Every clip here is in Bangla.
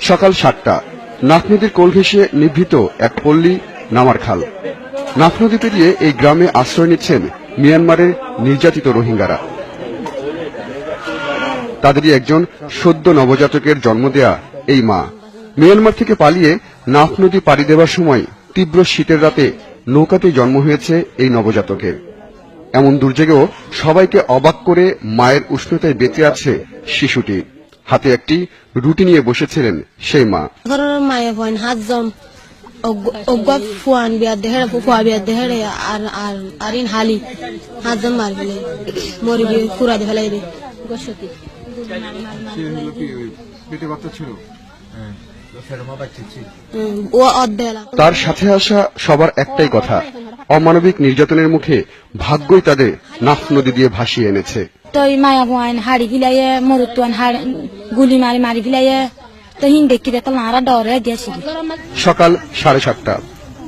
সকাল 7টা নাফ নদীর কোল ঘেঁষে নিভৃত এক পল্লী নামার খাল। নাফ নদী পেরিয়ে এই গ্রামে আশ্রয় নিচ্ছেন মিয়ানমারের নির্যাতিত রোহিঙ্গারা। তাদেরই একজন সদ্য নবজাতকের জন্ম দেয়া এই মা। মিয়ানমার থেকে পালিয়ে নাফ নদী পাড়ি দেওয়ার সময় তীব্র শীতের রাতে নৌকাতে জন্ম হয়েছে এই নবজাতকের। এমন দুর্যোগেও সবাইকে অবাক করে মায়ের উষ্ণতায় বেঁচে আছে শিশুটি। হাতে একটি রুটি নিয়ে বসেছিলেন সেই মা। তার সাথে আসা সবার একটাই কথা, অমানবিক নির্যাতনের মুখে ভাগ্যই তাদের নাফ নদী দিয়ে ভাসিয়ে এনেছে। সকাল 7:30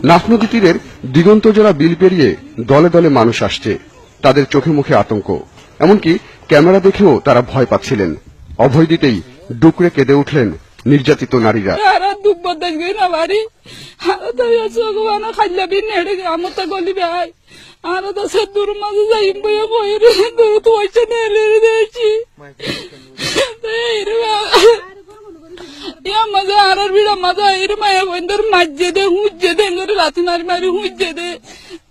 নাফ নদী তীরের দিগন্তজোড়া বিল পেরিয়ে দলে দলে মানুষ আসছে। তাদের চোখে মুখে আতঙ্ক, এমনকি ক্যামেরা দেখেও তারা ভয় পাচ্ছিলেন। অভয় দিতেই ডুকরে কেঁদে উঠলেন নির্যাতিত নারীরা।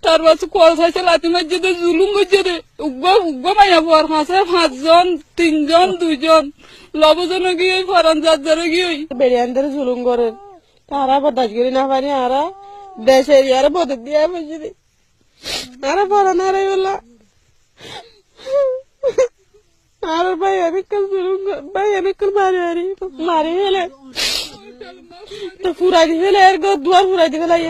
তার বাচ্চা কল খাইছে লাথি মারছে দে, জুলুম করছে দে, উগ্র মাইয়া পর খাঁচে 5 জন 3 জন 2 জন লবজনে গিয়ে ফরান যার গিয়ে বেড়িয়ানদের জুলুম করে তারা বরদাস্ত করি না পারি। আরা দেশের ইয়ারা বদল দিয়ে বসে আরা ফরান আরে বললা আর ভাই আমি কাল জুলুম ভাই আমি কাল মারি ফেলে তো ফুরাই দিয়ে ফেলে এর দুয়ার ফুরাই দিয়ে ফেলাই।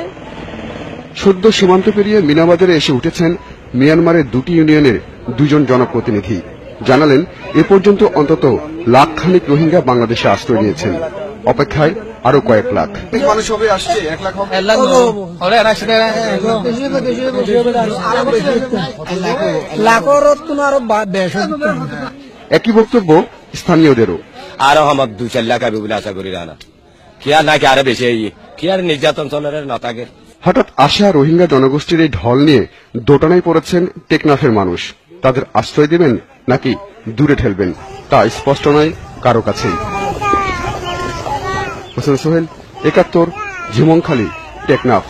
সদ্য সীমান্ত পেরিয়ে মিনাবাজারে এসে উঠেছেন মিয়ানমারের 2টি ইউনিয়নের 2 জন জনপ্রতিনিধি। জানালেন এ পর্যন্ত অন্তত লাখখানিক রোহিঙ্গা বাংলাদেশে আশ্রয় নিয়েছেন, অপেক্ষায় আরো কয়েক লাখ মানুষ হবে। আসছে 1 লাখ হবে। একই বক্তব্য স্থানীয়দেরও। আরো আমার 2-4 লাখ হবে বলে আশা করি রানা কি আর নাকি আরো বেশি কি আর নির্যাতন চলের না থাকে। হঠাৎ আসা রোহিঙ্গা জনগোষ্ঠীর এই ঢল নিয়ে দোটানায় পড়েছেন টেকনাফের মানুষ। তাদের আশ্রয় দেবেন নাকি দূরে ঠেলবেন তা স্পষ্ট নয় কারো কাছেই। হোসেন সোহেল, 71, ঝিমংখালী, টেকনাফ।